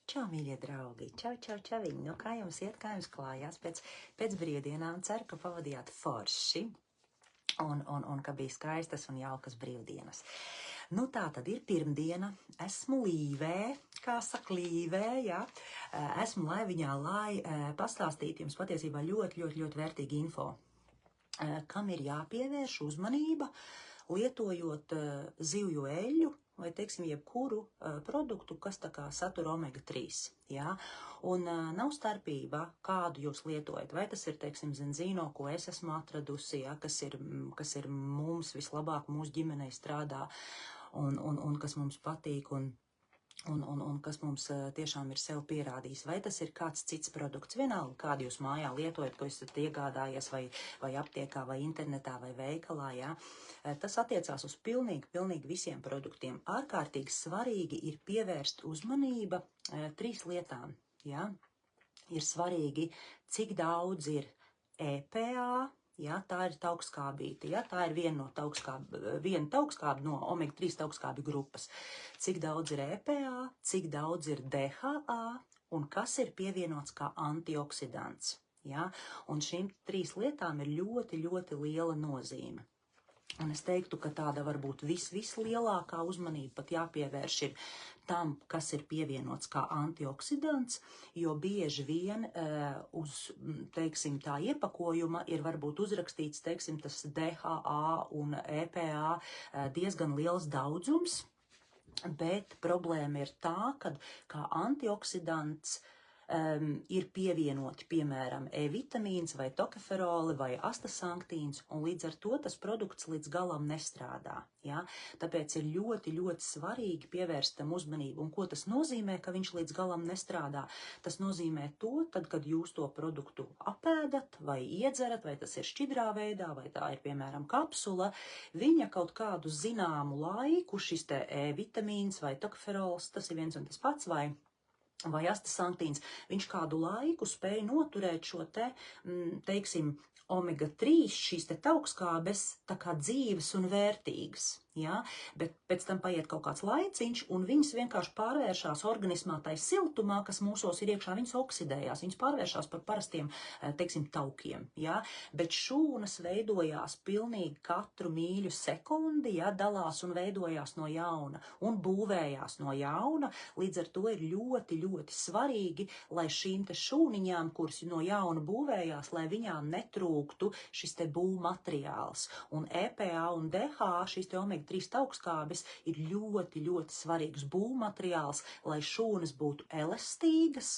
Čau, mīļie draugi! Čau, čau, čaviņi! Nu, kā jums iet, kā jums klājās pēc brīvdienām? Ceru, ka pavadījāt forši un ka bija skaistas un jaukas brīvdienas. Nu, tā tad ir pirmdiena. Esmu līvē, kā saka līvē, jā. Esmu laiviņā, lai pastāstītu jums patiesībā ļoti vērtīgi info, kam ir jāpievērš uzmanība, lietojot zivju eļļu, vai, teiksim, jebkuru produktu, kas tā kā satura omega-3, jā? Un nav starpība, kādu jūs lietojat, vai tas ir, teiksim, zenzīno, ko es esmu atradusi, jā, kas ir mums vislabāk mūsu ģimenei strādā, un kas mums patīk, un kas mums tiešām ir sev pierādījis, vai tas ir kāds cits produkts, vienalga, kādu jūs mājā lietojat, ko esat iegādājies vai aptiekā, vai internetā, vai veikalā, jā. Tas attiecās uz pilnīgi visiem produktiem. Ārkārtīgi svarīgi ir pievērst uzmanība 3 lietām, jā. Ir svarīgi, cik daudz ir EPA, jā, tā ir taukskābīte, jā, tā ir viena taukskābe no omega-3 taukskābju grupas. Cik daudz ir EPA, cik daudz ir DHA un kas ir pievienots kā antioksidants, jā. Un šīm 3 lietām ir ļoti liela nozīme. Un es teiktu, ka tāda varbūt vislielākā uzmanība pat jāpievērš ir tam, kas ir pievienots kā antioksidants, jo bieži vien uz, teiksim, tā iepakojuma ir varbūt uzrakstīts, teiksim, tas DHA un EPA diezgan liels daudzums, bet problēma ir tā, ka kā antioksidants ir pievienoti, piemēram, E-vitamīns vai tokoferoli vai astasanktīns, un līdz ar to tas produkts līdz galam nestrādā, jā? Tāpēc ir ļoti svarīgi pievērst tam uzmanību. Un ko tas nozīmē, ka viņš līdz galam nestrādā? Tas nozīmē to, tad, kad jūs to produktu apēdat vai iedzerat, vai tas ir šķidrā veidā, vai tā ir, piemēram, kapsula, viņa kaut kādu zināmu laiku, šis te E-vitamīns vai tokoferols, tas ir viens un tas pats, vai astasanktīns, viņš kādu laiku spēja noturēt šo teiksim, omega-3, šīs te taukskābes, tā kā dzīves un vērtīgas, jā, bet pēc tam paiet kaut kāds laiciņš, un viņas vienkārši pārvēršās organismā tai siltumā, kas mūsos ir iekšā, viņas oksidējās, viņas pārvēršās par parastiem, teiksim, taukiem, jā, bet šūnas veidojās pilnīgi katru mīļu sekundi, jā, dalās un veidojās no jauna, un būvējās no jauna, līdz ar to ir ļoti svarīgi, lai šīm te šūniņām, kuras no jauna būvējās, lai viņām netrūktu šis te būvmateriāls. Un EPA un DHA, šīs te omega-3 taukskābes, ir ļoti svarīgs būvmateriāls, lai šūnas būtu elastīgas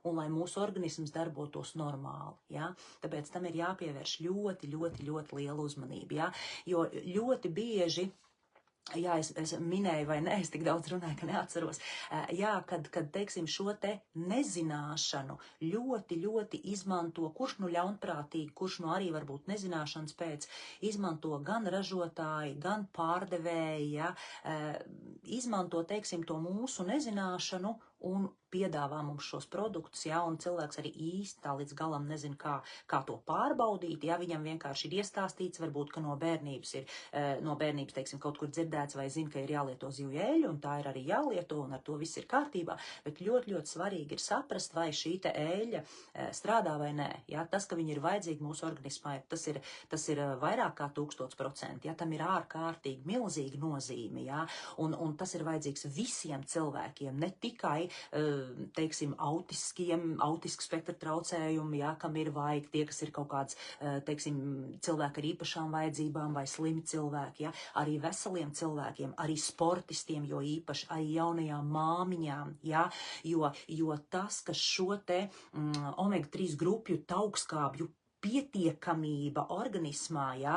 un lai mūsu organisms darbotos normāli, jā. Tāpēc tam ir jāpievērš ļoti liela uzmanība, jā, jo ļoti bieži, jā, es minēju vai ne, es tik daudz runāju, ka neatceros. Jā, kad teiksim, šo te nezināšanu ļoti izmanto, kurš nu ļaunprātīgi, kurš nu arī varbūt nezināšanas pēc, izmanto gan ražotāji, gan pārdevēji, jā, izmanto, teiksim, to mūsu nezināšanu un piedāvā mums šos produktus, jā, un cilvēks arī īsti tā līdz galam nezin, kā to pārbaudīt, jā, viņam vienkārši ir iestāstīts, varbūt, ka no bērnības, teiksim, kaut kur dzirdēts vai zina, ka ir jālieto zivju eļļu, un tā ir arī jālieto, un ar to viss ir kārtībā, bet ļoti svarīgi ir saprast, vai šī te eļļa strādā vai nē, jā, tas, ka viņa ir vajadzīga mūsu organismā, tas ir vairāk kā 1000%, jā, tam ir ārkārtīgi milzīga nozīme, jā, un tas ir vajadzīgs visiem cilvēkiem, ne tikai teiksim, autisku spektra traucējumi, jā, kam ir vajag tie, kas ir kaut kāds, teiksim, cilvēki ar īpašām vajadzībām vai slimi cilvēki, jā, arī veseliem cilvēkiem, arī sportistiem, jo īpaši arī jaunajām māmiņām, jā, jo tas, kas šo te omega-3 grupju taukskābju pietiekamība organismā, jā,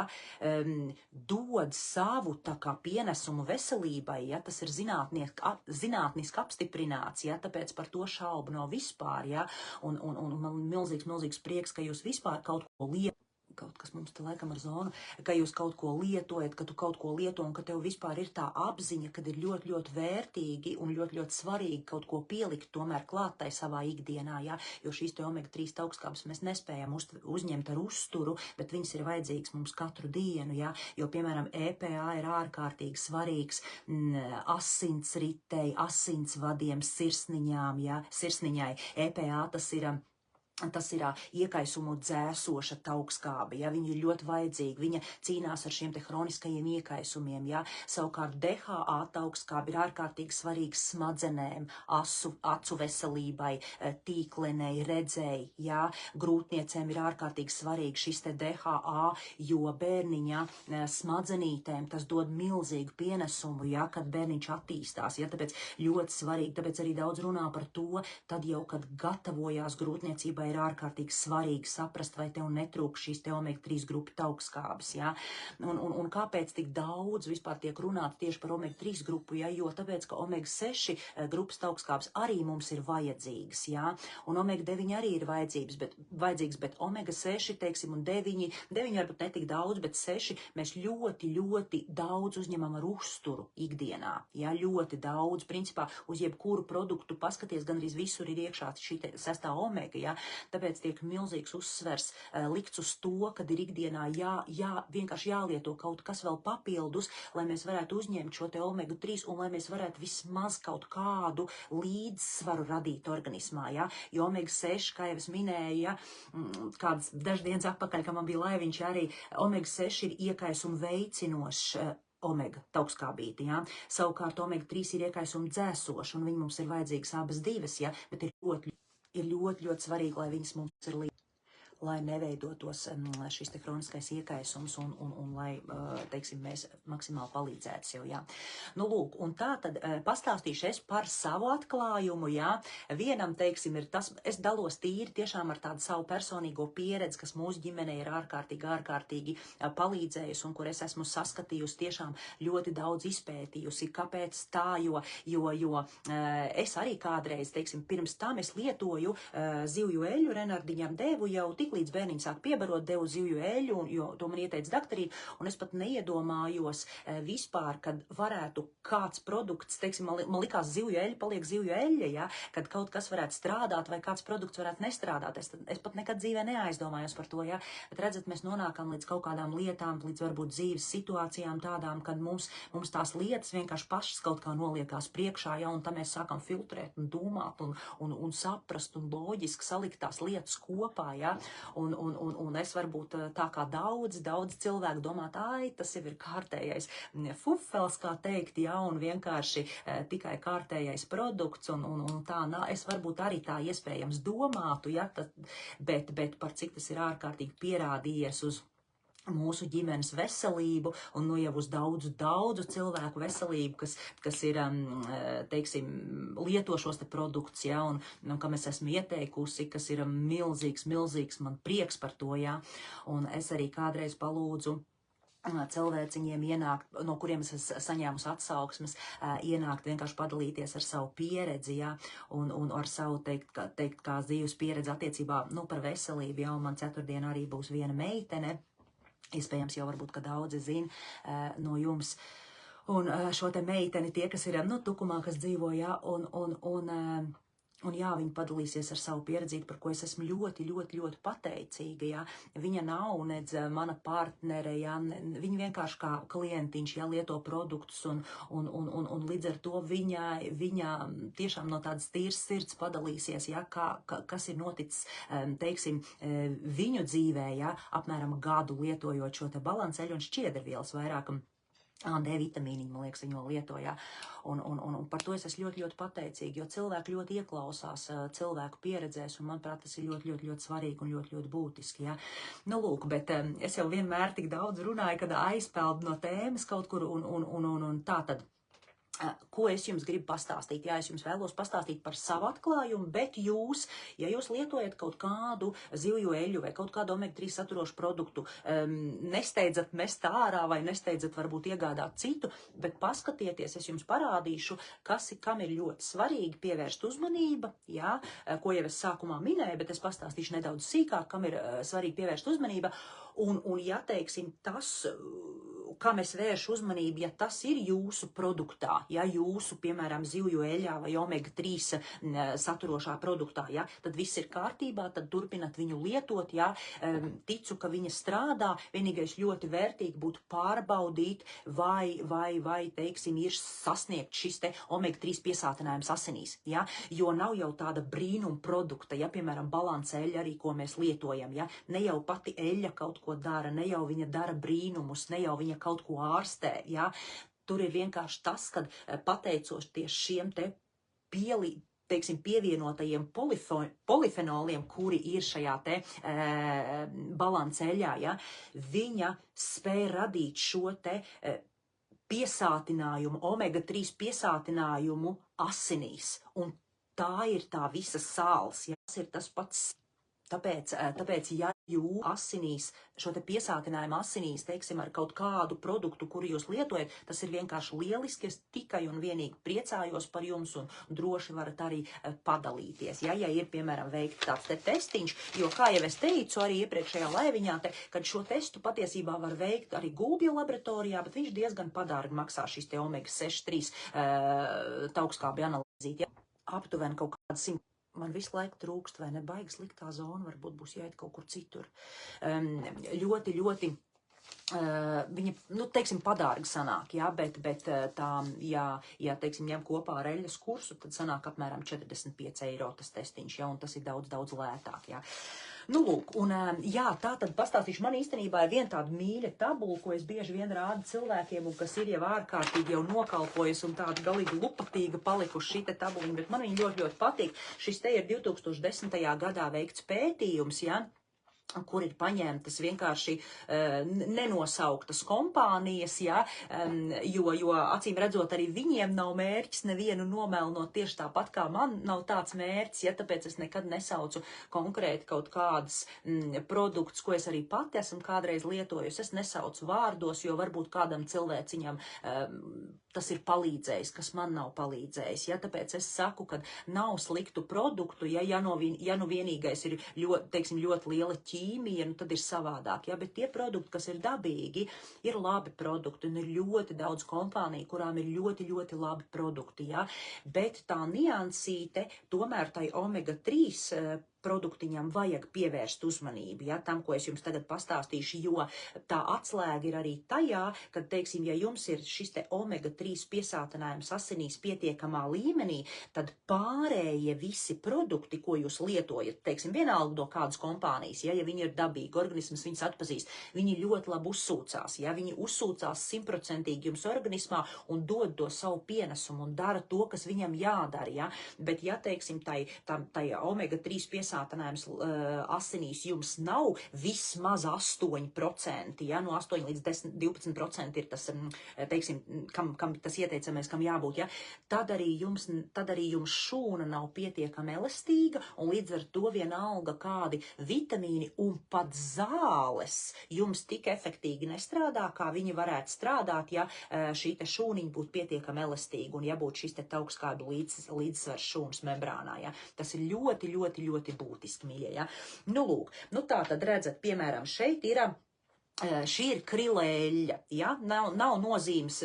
dod savu tā kā pienesumu veselībai, jā, tas ir zinātniski apstiprināts, jā, tāpēc par to šaubu nav vispār, jā, un man milzīgs prieks, ka jūs vispār kaut ko kaut kas mums te laikam ar zonu, ka jūs kaut ko lietojat, ka tu kaut ko lieto un ka tev vispār ir tā apziņa, kad ir ļoti, ļoti vērtīgi un ļoti, ļoti svarīgi kaut ko pielikt tomēr klātai savā ikdienā, jā, jo šīs te omega-3 augstskābes mēs nespējam uzņemt ar uzturu, bet viņas ir vajadzīgas mums katru dienu, jā, jo, piemēram, EPA ir ārkārtīgi svarīgs asinsritei, asinsvadiem, sirsniņām, jā, sirsniņai. EPA tas ir iekaisumu dzēsoša taukskābe, ja, viņa ir ļoti vajadzīga, viņa cīnās ar šiem te hroniskajiem iekaisumiem, ja, savukārt DHA taukskābe ir ārkārtīgi svarīgs smadzenēm, acu veselībai, tīklenei, redzēji, ja, grūtniecēm ir ārkārtīgi svarīgi šis te DHA, jo bērniņa smadzenītēm tas dod milzīgu pienesumu, ja, kad bērniņš attīstās, ja, tāpēc ļoti svarīgi, tāpēc arī daudz runā par to, tad jau, kad gatavojās grūtniecībai, ir ārkārtīgi svarīgi saprast, vai tev netrūk šīs te omega-3 grupu taukskābes, ja? Un kāpēc tik daudz vispār tiek runāts tieši par omega-3 grupu, ja? Jo tāpēc, ka omega-6 grupas taukskābes arī mums ir vajadzīgas, ja? Un omega-9 arī ir vajadzīgs, bet omega-6, teiksim, un 9 varbūt netik daudz, bet 6 mēs ļoti, ļoti daudz uzņemam ar uzturu ikdienā, ja? Ļoti daudz, principā, uz jebkuru produktu paskaties, gan arī visur ir iekšā šī te 6. omega, ja? Tāpēc tiek milzīgs uzsvers likts uz to, kad ir ikdienā vienkārši jālieto kaut kas vēl papildus, lai mēs varētu uzņemt šo te omega-3 un lai mēs varētu vismaz kaut kādu līdzsvaru radīt organismā, ja? Jo omega-6, kā jau es minēju, ja, kādas daždienas atpakaļ, ka man bija laiviņš, arī omega-6 ir iekaisumu veicinošs omega taukskābīti, ja? Savukārt omega-3 ir iekaisumu dzēsoši, un viņi mums ir vajadzīgas abas divas, ja? Bet ir ļoti, ļoti svarīgi, lai viņas mums ir līdzi, lai neveidotos šis te kroniskais iekaisums un lai, teiksim, mēs maksimāli palīdzētu sev, jā. Nu, lūk, un tā tad pastāstīšu es par savu atklājumu, jā. Vienam, teiksim, ir tas, es dalos tīri tiešām ar tādu savu personīgo pieredzi, kas mūsu ģimenei ir ārkārtīgi palīdzējusi un kur es esmu saskatījusi tiešām ļoti daudz izpētījusi. Kāpēc tā? Jo es arī kādreiz, teiksim, pirms tam es lietoju zivju eļu, Renardiņam devu jau tik līdz bērniņš sāk piebarot, devu zivju eļu, jo to man ieteica daktarīt, un es pat neiedomājos vispār, kad varētu kāds produkts, teiksim, man likās zivju eļa, paliek zivju eļa, ja, kad kaut kas varētu strādāt vai kāds produkts varētu nestrādāt. Es pat nekad dzīvē neaizdomājos par to, ja, bet redzat, mēs nonākam līdz kaut kādām lietām, līdz varbūt dzīves situācijām tādām, kad mums tās lietas vienkārši pašas kaut kā noliekās priekšā, ja, un tam mēs sākam filtrēt un domāt un saprast un loģiski salikt tās lietas kopā, ja, un es varbūt tā kā daudz cilvēku domāt, tas jau ir kārtējais fufels, kā teikt, ja, un vienkārši tikai kārtējais produkts, un tā, es varbūt arī tā iespējams domātu, ja, bet par cik tas ir ārkārtīgi pierādījies uz mūsu ģimenes veselību un nu jau uz daudzu cilvēku veselību, kas ir, teiksim, lieto šos te produktus, ja, un kam es esmu ieteikusi, kas ir milzīgs, man prieks par to, ja, un es arī kādreiz palūdzu cilvēciņiem ienākt, no kuriem es saņēmusi atsauksmes, ienākt vienkārši padalīties ar savu pieredzi, ja, un ar savu teikt kā dzīves pieredzi attiecībā, nu, par veselību, ja, un man ceturtdien arī būs viena meitene, iespējams jau varbūt, ka daudzi zina no jums. Un šo te meiteni, tie, kas ir, nu, Tukumā, kas dzīvo, jā, un jā, viņa padalīsies ar savu pieredzi, par ko es esmu ļoti pateicīga, jā. Viņa nav nedz mana partnere, jā, viņa vienkārši kā klientiņš, jā, lieto produktus, un līdz ar to viņa tiešām no tādas tīras sirds padalīsies, jā, kas ir noticis, teiksim, viņu dzīvē, jā, apmēram gadu lietojot šo te balanceļu un šķiedrvielas vairāk. D vitamīniņu, man liekas, viņu lietojā. Un par to es esmu ļoti pateicīga, jo cilvēki ļoti ieklausās cilvēku pieredzēs, un, manuprāt, tas ir ļoti svarīgi un ļoti būtiski, ja. Nu, lūk, bet es jau vienmēr tik daudz runāju, kad aizpeldu no tēmas kaut kur, un tā tad. Ko es jums gribu pastāstīt? Jā, es jums vēlos pastāstīt par savu atklājumu, bet jūs, ja jūs lietojat kaut kādu zivju eļu vai kaut kādu omega-3 saturošu produktu, nesteidzat mest ārā vai nesteidzat varbūt iegādāt citu, bet paskatieties, es jums parādīšu, kam ir ļoti svarīgi pievērst uzmanība, jā, ko jau es sākumā minēju, bet es pastāstīšu nedaudz sīkāk, kam ir svarīgi pievērst uzmanība, un ja teiksim tas, kam es vēršu uzmanību, ja tas ir jūsu produktā, ja jūsu, piemēram, zivju eļā vai omega-3 saturošā produktā, ja, tad viss ir kārtībā, tad turpinat viņu lietot, ja, ticu, ka viņa strādā, vienīgais ļoti vērtīgi būtu pārbaudīt, vai teiksim, ir sasniegt šis te omega-3 piesātinājums asinīs, ja, jo nav jau tāda brīnuma produkta, ja, piemēram, balance eļa arī, ko mēs lietojam, ja, ne jau pati eļa kaut ko dara, ne jau viņa dara brīnumus, ne jau viņa kaut ko ārstē, ja? Tur ir vienkārši tas, kad pateicoties šiem te pievienotajiem polifenoliem, kuri ir šajā te balanceļā, ja? Viņa spēja radīt šo te piesātinājumu, omega-3 piesātinājumu asinīs, un tā ir tā visa sāls, ja? Tas ir tas pats. Tāpēc, ja jūs asinīs, šo te piesātinājumu asinīs, teiksim, ar kaut kādu produktu, kuru jūs lietojat, tas ir vienkārši lieliski, es tikai un vienīgi priecājos par jums un droši varat arī padalīties. Ja ir, piemēram, veikt tāds te testiņš, jo, kā jau es teicu arī iepriekšējā laiviņā, kad šo testu patiesībā var veikt arī Gulbju laboratorijā, bet viņš diezgan padārgi maksā šīs te omega-6,3 taukskābi analīzīt. Ja? Aptuveni kaut kāds 100. Man visu laiku trūkst, vai ne, baigi sliktā zona, varbūt būs jāiet kaut kur citur. Ļoti, viņa, teiksim, padārgi sanāk, jā, bet tā, ja teiksim, ņem kopā ar eļas kursu, tad sanāk apmēram 45 eiro tas testiņš, jā, un tas ir daudz lētāk, jā. Lūk, un jā, tā tad pastāstīšu, man īstenībā ir viena tāda mīļa tabula, ko es bieži vien rādu cilvēkiem, un kas ir jau ārkārtīgi jau nokalpojas un tāda galīgi lupatīga palikuši šī te tabuliņa, bet man viņa ļoti patīk. Šis te ir 2010. gadā veikts pētījums, ja, kur ir paņemtas vienkārši nenosauktas kompānijas, ja, jo acīm redzot arī viņiem nav mērķis nevienu nomelnot tieši tāpat kā man nav tāds mērķis, ja, tāpēc es nekad nesaucu konkrēti kaut kādas produktus, ko es arī pati esmu kādreiz lietojusi, es nesaucu vārdos, jo varbūt kādam cilvēciņam tas ir palīdzējis, kas man nav palīdzējis, ja, tāpēc es saku, ka nav sliktu produktu, ja nu vienīgais ir ļoti liela ķīmija, tad ir savādāk, ja, bet tie produkti, kas ir dabīgi, ir labi produkti, un ir ļoti daudz kompāniju, kurām ir ļoti labi produkti, ja, bet tā niansīte, tomēr tai omega-3 produktiņam vajag pievērst uzmanību, ja, tam, ko es jums tagad pastāstīšu, jo tā atslēga ir arī tajā, kad, teiksim, ja jums ir šis te omega-3 piesātinājums asinīs pietiekamā līmenī, tad pārējie visi produkti, ko jūs lietojat, teiksim, vienalga no kādas kompānijas, ja viņi ir dabīgi, organisms viņus atpazīst, viņi ļoti labi uzsūcās, ja viņi uzsūcās 100% jums organismā un dod to savu pienesumu un dara to, kas viņam jādara, ja, bet ja, teiksim, tai omega-3 piesātinājums asinīs jums nav vismaz 8%, ja, no 8 līdz 12% ir tas, teiksim, kam tas ieteicamais, kam jābūt, ja, tad arī jums šūna nav pietiekami elastīga, un līdz ar to vienalga kādi vitamīni un pat zāles jums tik efektīgi nestrādā, kā viņi varētu strādāt, ja šī te šūniņa būtu pietiekami elastīga, un ja būtu šis te taukskādu līdzsvars šūnas membrānā, ja. Tas ir ļoti būtiski, mīļie, ja. Lūk, tā tad redzat, piemēram, šeit ir, šī ir krilēļa, ja, nav nozīmes,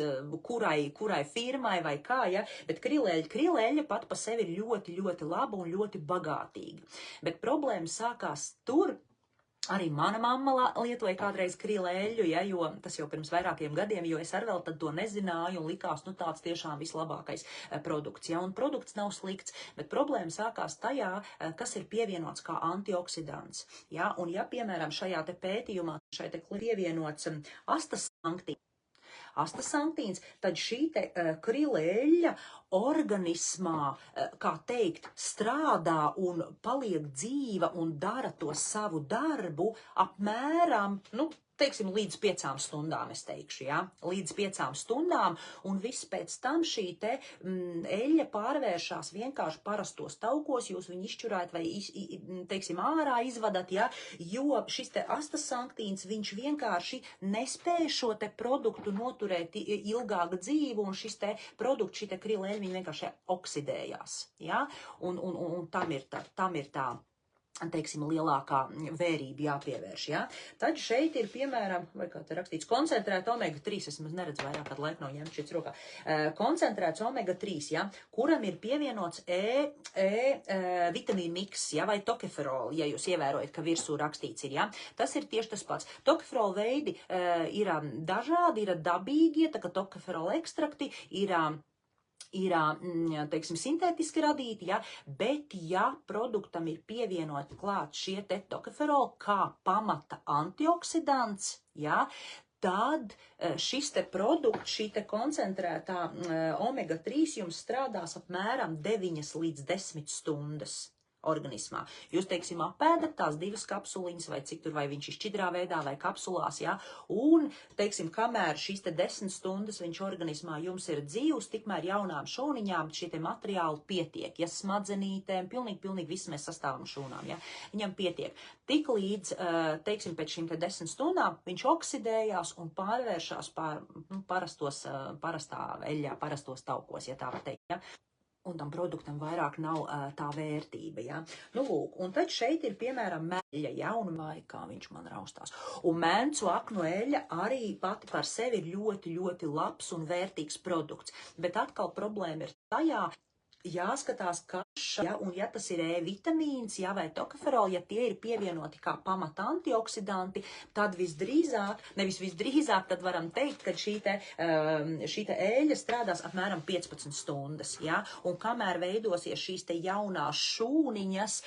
kurai firmai vai kā, ja, bet krilēļa pat pa sevi ir ļoti laba un ļoti bagātīga. Bet problēma sākās tur, arī mana mamma lietoja kādreiz krilēļu, ja, jo tas jau pirms vairākiem gadiem, jo es arī vēl tad to nezināju un likās, tāds tiešām vislabākais produkts, ja, un produkts nav slikts, bet problēma sākās tajā, kas ir pievienots kā antioksidants, ja, un ja, piemēram, šajā te pētījumā šeit te pievienots astasanktīns, tad šī te krilēļa organismā, kā teikt, strādā un paliek dzīva un dara to savu darbu apmēram, teiksim, līdz 5 stundām, es teikšu, ja? Līdz 5 stundām, un viss pēc tam šī te eļļa pārvēršās vienkārši parastos taukos, jūs viņu izšķurājat vai, teiksim, ārā izvadat, ja? Jo šis te astasanktīns, viņš vienkārši nespēja šo te produktu noturēt ilgāku dzīvi, un šis te produkts, šī te krila eļļa, viņi vienkārši oksidējās, ja? Un tam ir tā, teiksim, lielākā vērība jāpievērš, ja? Tad šeit ir, piemēram, vai kā te rakstīts, koncentrēta omega-3, es maz neredzu vairāk, kad laika nav ņemt šits rokā, koncentrēts omega-3, ja? Kuram ir pievienots vitamīnu miks, ja? Vai tokeferoli, ja jūs ievērojat, ka virsū rakstīts ir, ja? Tas ir tieši tas pats. Tokeferoli veidi ir dažādi, ir dabīgie, tā kā tokeferoli ekstrakti, ir, teiksim, sintētiski radīti, ja, bet ja produktam ir pievienoti klāt šie te tokeferoli kā pamata antioksidants, ja, tad šis te produkts, šī te koncentrētā omega-3 jums strādās apmēram 9 līdz 10 stundas organismā. Jūs, teiksim, apēdat tās 2 kapsuliņas, vai cik tur, vai viņš ir šķidrā veidā, vai kapsulās, ja, un, teiksim, kamēr šīs te 10 stundas viņš organismā jums ir dzīvs, tikmēr jaunām šūniņām šie te materiāli pietiek, ja smadzenītēm, pilnīgi viss mēs sastāvam šūnām, ja, viņam pietiek. Tik līdz, teiksim, pēc šīm te 10 stundām viņš oksidējās un pārvēršās parastā eļļā, parastos taukos, ja tā var teikt, ja. Un tam produktam vairāk nav tā vērtība, ja. Nu, lūk, un tad šeit ir, piemēram, meļa, ja, un kā viņš man raustās. Un mēncu aknu eļļa arī pati par sevi ir ļoti labs un vērtīgs produkts. Bet atkal problēma ir tajā, jāskatās, ka ja, un ja tas ir vitamīns, ja, vai tokeferoli, ja tie ir pievienoti kā pamata antioksidanti, tad nevis visdrīzāk, tad varam teikt, ka šī te eļļa strādās apmēram 15 stundas, ja, un kamēr veidosies šīs te jaunās šūniņas,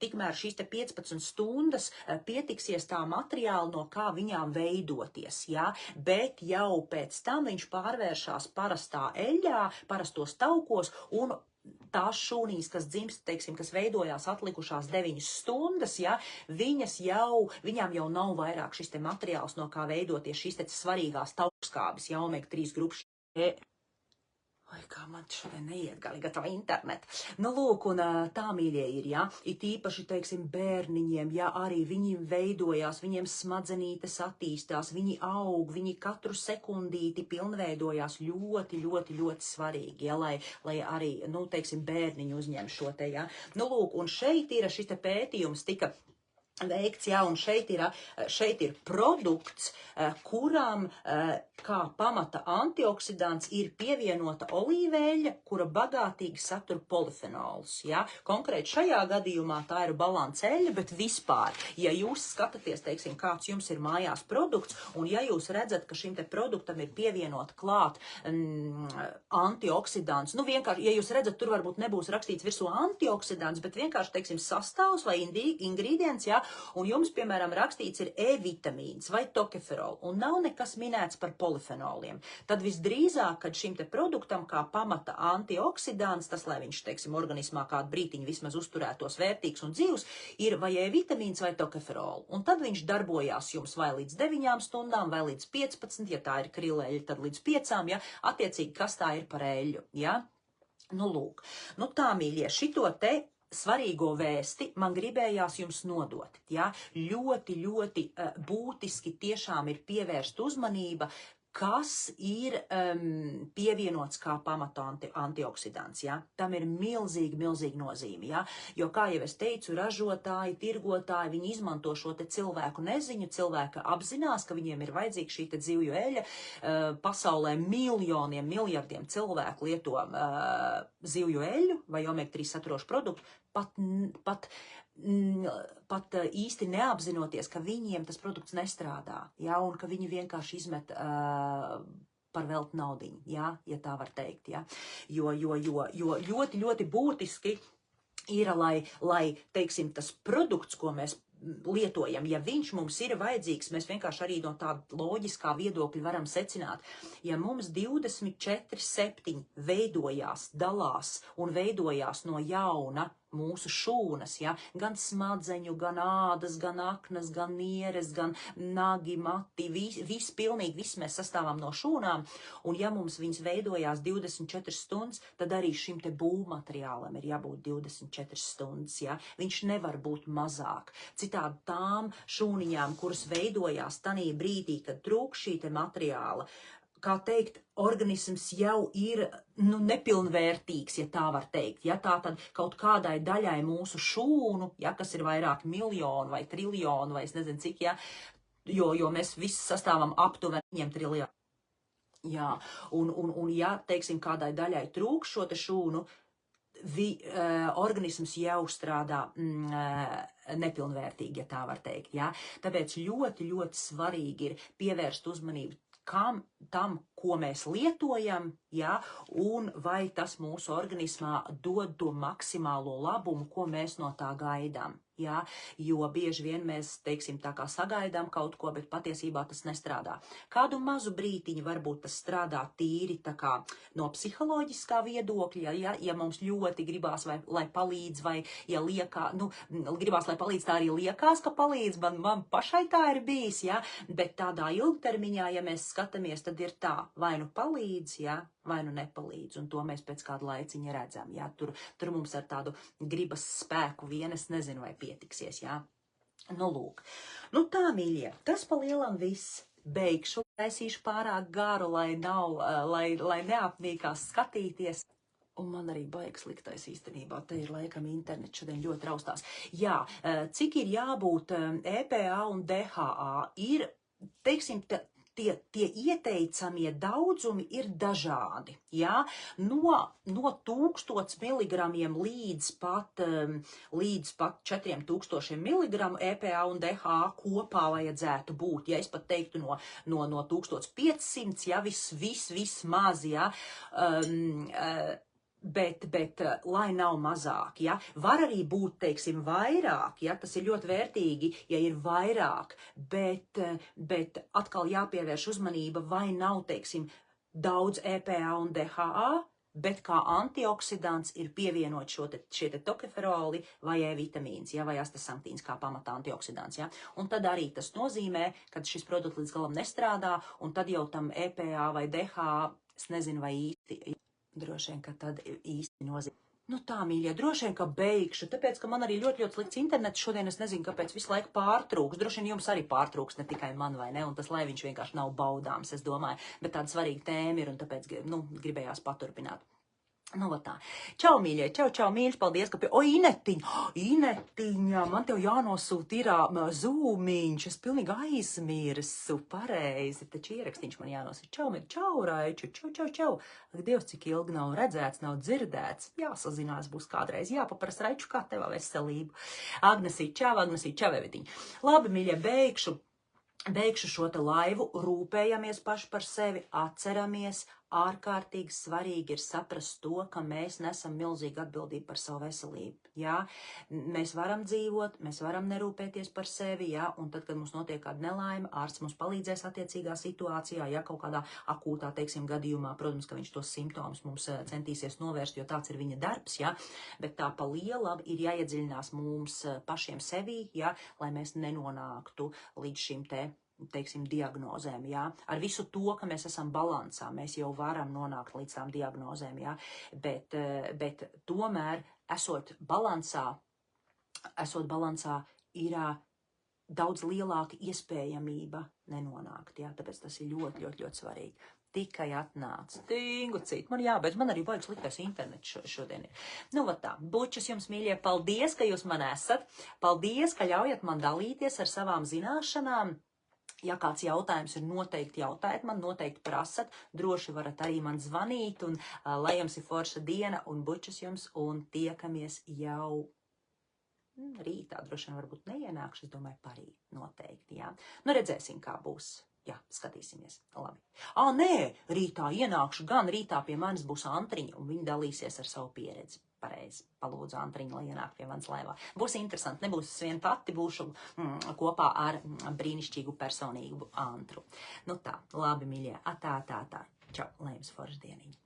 tikmēr šīs te 15 stundas pietiksies tā materiāli, no kā viņām veidoties, ja, bet jau pēc tam viņš pārvēršās parastā eļļā, parastos taukos, un tās šūnīs, kas dzimst, teiksim, kas veidojās atlikušās 9 stundas, ja, viņām jau nav vairāk šis te materiāls, no kā veidoties šīs te svarīgās taukskābes, ja, omega-3 grupas. Vai kā man šodien neiet gali gatava interneta. Nu, lūk, un tā, mīļie, ir, ja, it īpaši, teiksim, bērniņiem, ja arī viņi veidojās, viņiem smadzenītes attīstās, viņi aug, viņi katru sekundīti pilnveidojās ļoti svarīgi, ja, lai arī, nu, teiksim, bērniņi uzņem šo te, ja. Nu, lūk, un šeit ir šis te pētījums tika veikts, jā, un šeit ir produkts, kuram kā pamata antioksidants ir pievienota olīveļļa, kura bagātīgi satur polifenolus, jā. Konkrēti šajā gadījumā tā ir balanceļa, bet vispār, ja jūs skatāties, teiksim, kāds jums ir mājās produkts, un ja jūs redzat, ka šim te produktam ir pievienot klāt antioksidants, nu vienkārši, ja jūs redzat, tur varbūt nebūs rakstīts virsū antioksidants, bet vienkārši, teiksim, sastāvs vai ingredients, jā, un jums, piemēram, rakstīts ir vitamīns vai tokeferoli, un nav nekas minēts par polifenoliem, tad visdrīzāk, kad šim te produktam kā pamata antioksidants, tas, lai viņš, teiksim, organismā kādu brītiņu vismaz uzturētos vērtīgs un dzīvs, ir vai vitamīns vai tokeferoli, un tad viņš darbojās jums vai līdz 9 stundām, vai līdz 15, ja tā ir krileļa, tad līdz 5, ja, attiecīgi, kas tā ir par eļļu, ja. Nu, lūk, nu tā, mīļie, šito te svarīgo vēsti man gribējās jums nodot, ja? Ļoti būtiski tiešām ir pievērst uzmanība, kas ir pievienots kā pamata antioksidants, ja? Tam ir milzīgi nozīme, ja? Jo, kā jau es teicu, ražotāji, tirgotāji, viņi izmanto šo te cilvēku neziņu, cilvēka apzinās, ka viņiem ir vajadzīga šī te zivju eļļa, pasaulē miljoniem, miljardiem cilvēku lieto zivju eļļu vai omega-3 saturošu produktu, pat īsti neapzinoties, ka viņiem tas produkts nestrādā, ja, un ka viņi vienkārši izmet par velti naudiņu, ja tā var teikt, ja, jo ļoti būtiski ir, lai, teiksim, tas produkts, ko mēs lietojam, ja viņš mums ir vajadzīgs, mēs vienkārši arī no tāda loģiskā viedokļa varam secināt, ja mums 24/7 veidojās, dalās un veidojās no jauna mūsu šūnas, ja, gan smadzeņu, gan ādas, gan aknas, gan nieres, gan nagi, mati, viss pilnīgi, viss mēs sastāvam no šūnām, un ja mums viņas veidojās 24 stundas, tad arī šim te būvmateriālam ir jābūt 24 stundas, ja, viņš nevar būt mazāk. Citādi tām šūniņām, kuras veidojās tanī brīdī, kad trūk šī te materiāla, kā teikt, organisms jau ir nepilnvērtīgs, ja tā var teikt. Ja, tā tad kaut kādai daļai mūsu šūnu, ja, kas ir vairāki miljoni vai triljoni vai es nezinu cik, ja, jo mēs visi sastāvam aptuveni viņiem triljoni. Jā, un ja, teiksim, kādai daļai trūk šo te šūnu, organisms jau strādā nepilnvērtīgi, ja tā var teikt. Ja. Tāpēc ļoti, ļoti svarīgi ir pievērst uzmanību tam, ko mēs lietojam, ja, un vai tas mūsu organismā dod to maksimālo labumu, ko mēs no tā gaidām. Ja, jo bieži vien mēs, teiksim, tā kā sagaidām kaut ko, bet patiesībā tas nestrādā. Kādu mazu brītiņu varbūt tas strādā tīri tā kā no psiholoģiskā viedokļa, ja mums ļoti gribās, lai palīdz, vai ja liekā, gribās, lai palīdz, tā arī liekās, ka palīdz, man pašai tā ir bijis, ja, bet tādā ilgtermiņā, ja mēs skatāmies, tad ir tā, vai nu palīdz, ja, vai nu nepalīdz, un to mēs pēc kāda laiciņa redzam, ja, tur mums ar tādu gribas spēku vien, es nezinu, vai pietiksies, jā. Nu, lūk. Nu, tā, mīļie, tas pa lielam viss. Beigšu, taisīšu pārāk garu, lai neapnīkās skatīties. Un man arī baigs liktais īstenībā, te ir laikam internets šodien ļoti raustās. Jā, cik ir jābūt EPA un DHA, ir, teiksim, tie ieteicamie daudzumi ir dažādi, jā, no 1000 miligramiem līdz pat 4000 miligramu EPA un DHA kopā vajadzētu būt, ja es pat teiktu no 1500, ja, viss maz, ja, Bet, lai nav mazāk, ja, var arī būt, teiksim, vairāk, ja, tas ir ļoti vērtīgi, ja ir vairāk, bet atkal jāpievērš uzmanība, vai nav, teiksim, daudz EPA un DHA, bet kā antioksidants ir pievienot šie tokoferoli vai E-vitamīns, ja, vai astaxantīns kā pamatā antioksidants, ja, un tad arī tas nozīmē, ka šis produkts līdz galam nestrādā, un tad jau tam EPA vai DHA, es nezinu, vai īsti, droši vien, ka tad īsti nozīmē. Nu tā, mīļie, droši vien, ka beigšu, tāpēc, ka man arī ļoti, ļoti slikts internets šodien, es nezinu, kāpēc visu laiku pārtrūks. Droši vien jums arī pārtrūks, ne tikai man, vai ne, un tas laiviņš vienkārši nav baudāms, es domāju, bet tāda svarīga tēma ir, un tāpēc, gribējās paturpināt. Nu, tā. Čau, mīļie, čau, mīļš, paldies, ka Inetiņa, man tev jānosūt ir zūmiņš, es pilnīgi aizmirsu, pareizi, taču ierakstīņš man jānosūt. Čau, mīļ, čau, Raiču, čau. Ak, Dievs, cik ilgi nav redzēts, nav dzirdēts, jāsazinās būs kādreiz, jāpaprast Raiču, kā tevā veselību. Agnesī, čau, Evetiņ. Labi, mīļie, beigšu šo te laivu, rūpējamies paši par sevi, atceramies, ārkārtīgi svarīgi ir saprast to, ka mēs nesam milzīgu atbildību par savu veselību, jā, mēs varam dzīvot, mēs varam nerūpēties par sevi, jā, un tad, kad mums notiek kāda nelaime, ārsts mums palīdzēs attiecīgā situācijā, ja kaut kādā akūtā, teiksim, gadījumā, protams, ka viņš tos simptomus mums centīsies novērst, jo tāds ir viņa darbs, jā, bet tā pa lielam ir jāiedziļinās mums pašiem sevī, jā, lai mēs nenonāktu līdz šim teiksim, diagnozēm, jā. Ar visu to, ka mēs esam balansā, mēs jau varam nonākt līdz tām diagnozēm, jā, bet tomēr, esot balansā ir daudz lielāka iespējamība nenonākt, jā, tāpēc tas ir ļoti, ļoti, ļoti svarīgi. Tikai atnāc, tingu cīt, man jābeidz, man arī vajag sliktais internets šodien ir. Nu, tā, bučas jums, mīļie, paldies, ka jūs man esat, paldies, ka ļaujat man dalīties ar savām zināšanām. Ja kāds jautājums ir, noteikti jautājiet man, noteikti prasat, droši varat arī man zvanīt, un lai jums ir forša diena, un bučas jums, un tiekamies jau rītā, droši vien varbūt neienākšu, es domāju, parīt noteikti, jā. Nu, redzēsim, kā būs. Jā, skatīsimies. Labi. Nē, rītā ienākšu, gan rītā pie manis būs Antriņa, un viņa dalīsies ar savu pieredzi. Pareizi, palūdzu Antriņu, lai ienāk pie manas laivā. Būs interesanti, nebūs es vien pati, būšu kopā ar brīnišķīgu personīgu Antru. Nu tā, labi, mīļie, tā. Čau, lai jums forša dieniņa.